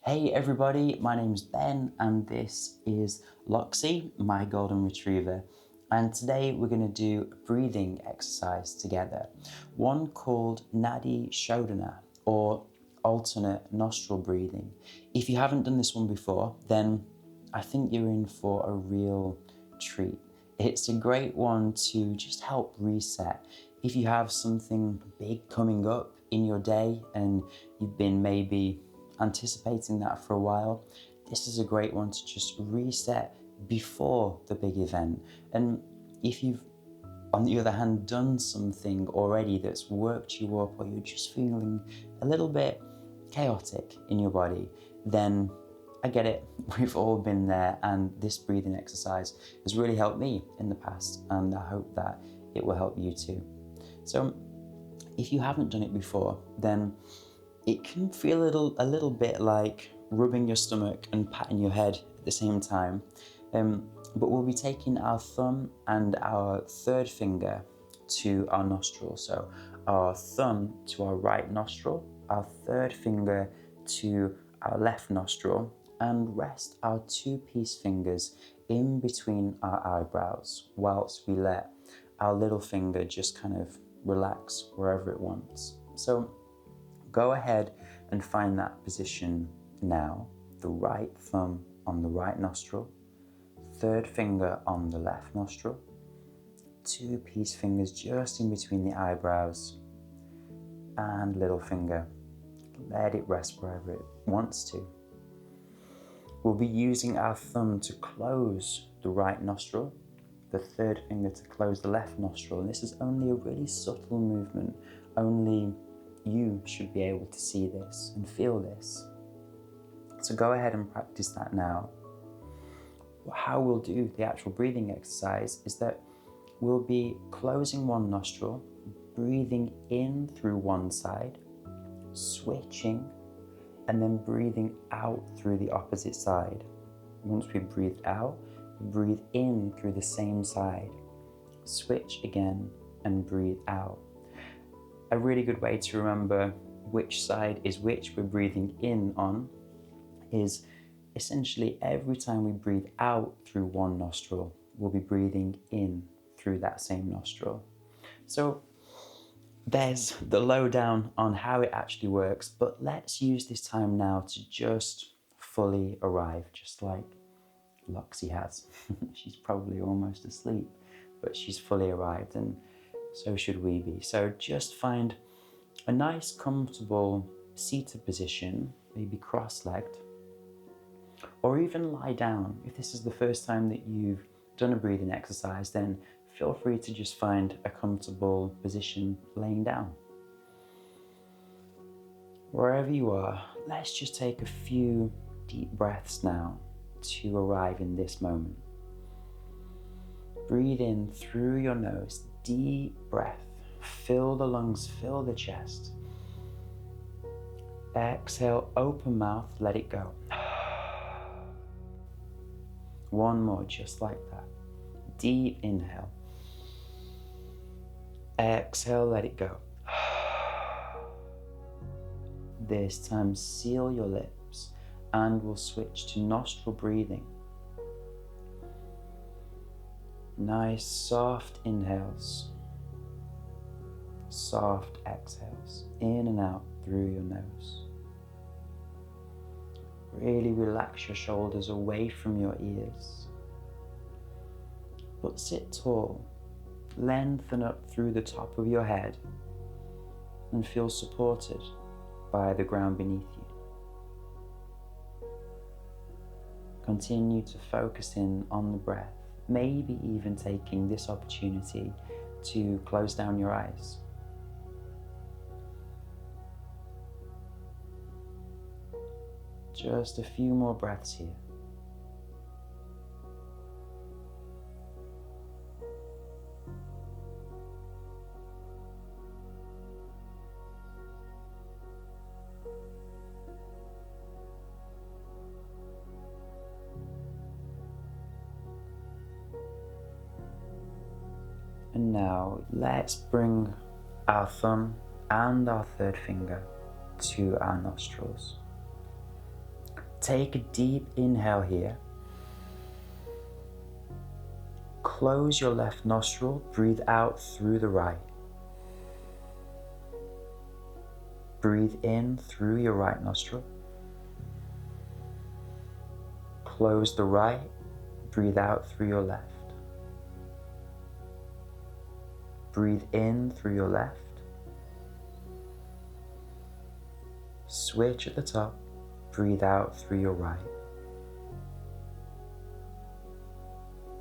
Hey everybody, my name's Ben and this is Loxi, my golden retriever. And today we're going to do a breathing exercise together, one called Nadi Shodhana or Alternate Nostril Breathing. If you haven't done this one before, then I think you're in for a real treat. It's a great one to just help reset. If you have something big coming up in your day and you've been maybe anticipating that for a while, this is a great one to just reset before the big event. And if you've, on the other hand, done something already that's worked you up, or you're just feeling a little bit chaotic in your body, then I get it. We've all been there, and this breathing exercise has really helped me in the past, and I hope that it will help you too. So if you haven't done it before, then it can feel a little bit like rubbing your stomach and patting your head at the same time. But we'll be taking our thumb and our third finger to our nostril. So our thumb to our right nostril, our third finger to our left nostril, and rest our two peace fingers in between our eyebrows whilst we let our little finger just kind of relax wherever it wants. So go ahead and find that position now. The right thumb on the right nostril, third finger on the left nostril, two peace fingers just in between the eyebrows, and little finger. Let it rest wherever it wants to. We'll be using our thumb to close the right nostril, the third finger to close the left nostril. And this is only a really subtle movement. Only you should be able to see this and feel this. So go ahead and practice that now. How we'll do the actual breathing exercise is that we'll be closing one nostril, breathing in through one side, switching, and then breathing out through the opposite side. Once we breathe out, we breathe in through the same side, switch again, and breathe out. A really good way to remember which side is which we're breathing in on is essentially every time we breathe out through one nostril, we'll be breathing in through that same nostril. So there's the lowdown on how it actually works, but let's use this time now to just fully arrive, just like Loxi has. She's probably almost asleep, but she's fully arrived, and so should we be. So just find a nice, comfortable seated position, maybe cross-legged, or even lie down. If this is the first time that you've done a breathing exercise, then feel free to just find a comfortable position laying down. Wherever you are, let's just take a few deep breaths now to arrive in this moment. Breathe in through your nose, deep breath. Fill the lungs, fill the chest. Exhale, open mouth, let it go. One more, just like that. Deep inhale. Exhale, let it go. This time, seal your lips and we'll switch to nostril breathing. Nice, soft inhales. Soft exhales, in and out through your nose. Really relax your shoulders away from your ears. But sit tall, lengthen up through the top of your head and feel supported by the ground beneath you. Continue to focus in on the breath, maybe even taking this opportunity to close down your eyes. Just a few more breaths here. And now let's bring our thumb and our third finger to our nostrils. Take a deep inhale here. Close your left nostril, breathe out through the right. Breathe in through your right nostril. Close the right, breathe out through your left. Breathe in through your left. Switch at the top, breathe out through your right.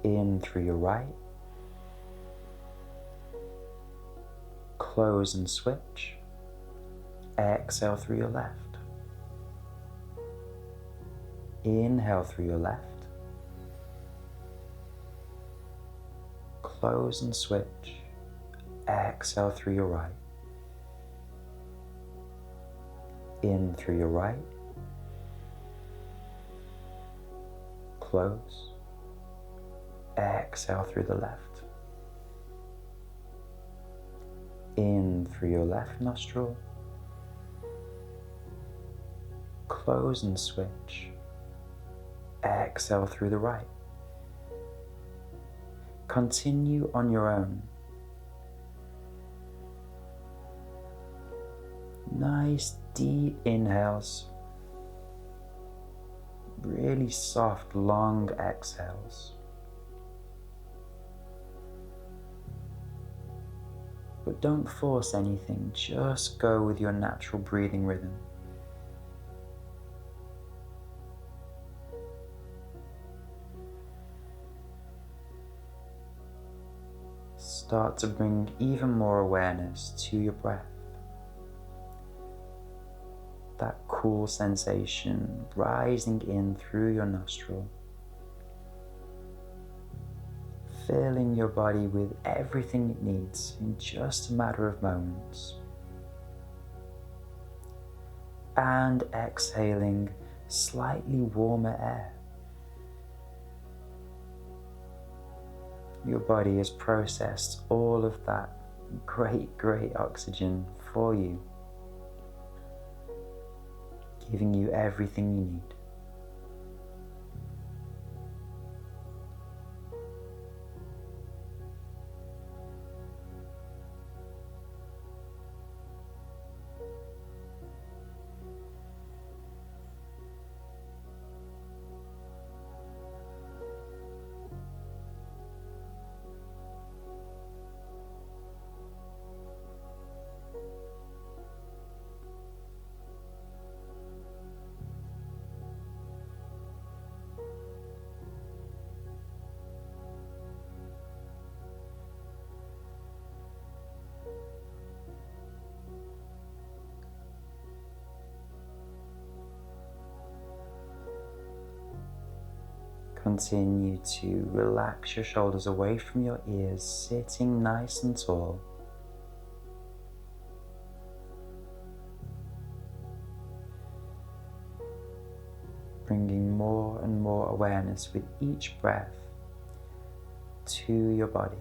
In through your right. Close and switch. Exhale through your left. Inhale through your left. Close and switch. Exhale through your right. In through your right. Close. Exhale through the left. In through your left nostril. Close and switch. Exhale through the right. Continue on your own. Nice deep inhales. Really soft, long exhales. But don't force anything, just go with your natural breathing rhythm. Start to bring even more awareness to your breath. That cool sensation rising in through your nostril. Filling your body with everything it needs in just a matter of moments. And exhaling slightly warmer air. Your body has processed all of that great oxygen for you, giving you everything you need. Continue to relax your shoulders away from your ears, sitting nice and tall. Bringing more and more awareness with each breath to your body.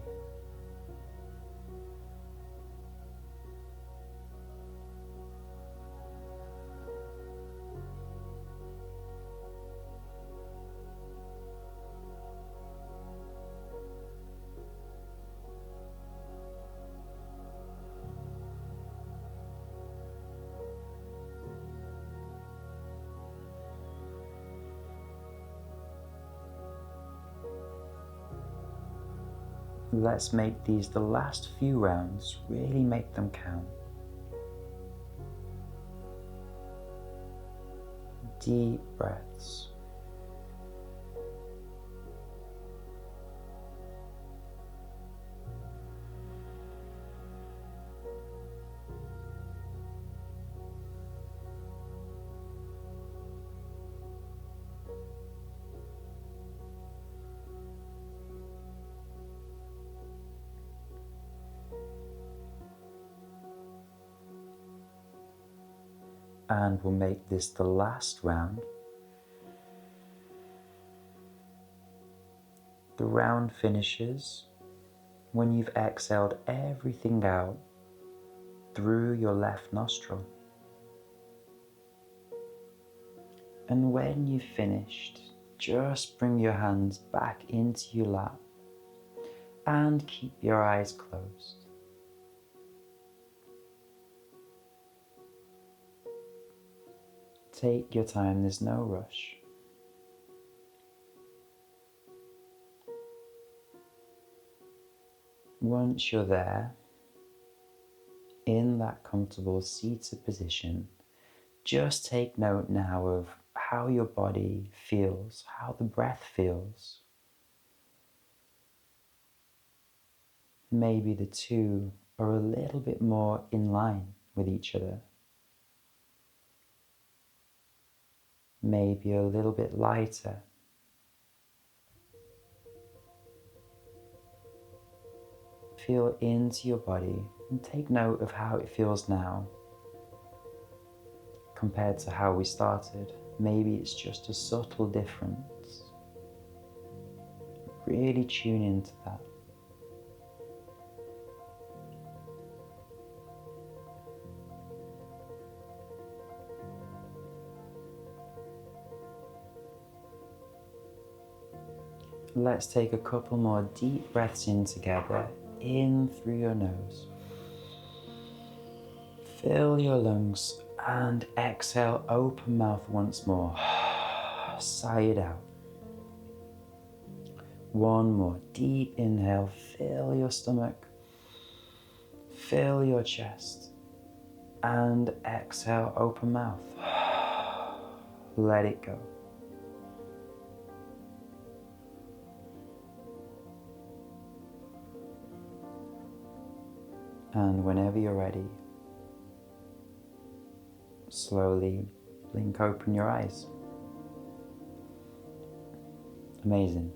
Let's make these the last few rounds, really make them count. Deep breaths. And we'll make this the last round. The round finishes when you've exhaled everything out through your left nostril. And when you've finished, just bring your hands back into your lap and keep your eyes closed. Take your time, there's no rush. Once you're there, in that comfortable seated position, just take note now of how your body feels, how the breath feels. Maybe the two are a little bit more in line with each other. Maybe a little bit lighter. Feel into your body and take note of how it feels now compared to how we started. Maybe it's just a subtle difference. Really tune into that. Let's take a couple more deep breaths in together. In through your nose. Fill your lungs and exhale, open mouth once more. Sigh it out. One more deep inhale, fill your stomach, fill your chest, and exhale, open mouth. Let it go. And whenever you're ready, slowly blink open your eyes. Amazing.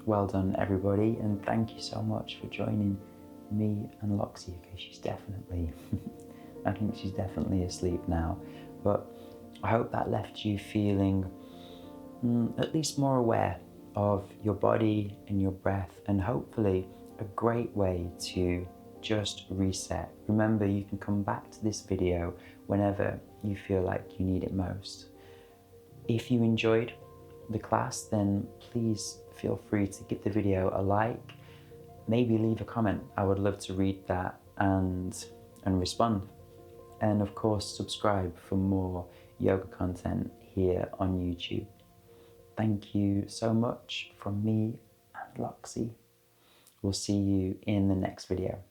Well done, everybody, and thank you so much for joining me and Loxi. Okay, she's definitely, I think she's definitely asleep now, but I hope that left you feeling at least more aware of your body and your breath, and hopefully a great way to just reset. Remember, you can come back to this video whenever you feel like you need it most. If you enjoyed the class, then please feel free to give the video a like, maybe leave a comment. I would love to read that and respond. And of course, subscribe for more yoga content here on YouTube. Thank you so much from me and Loxi. We'll see you in the next video.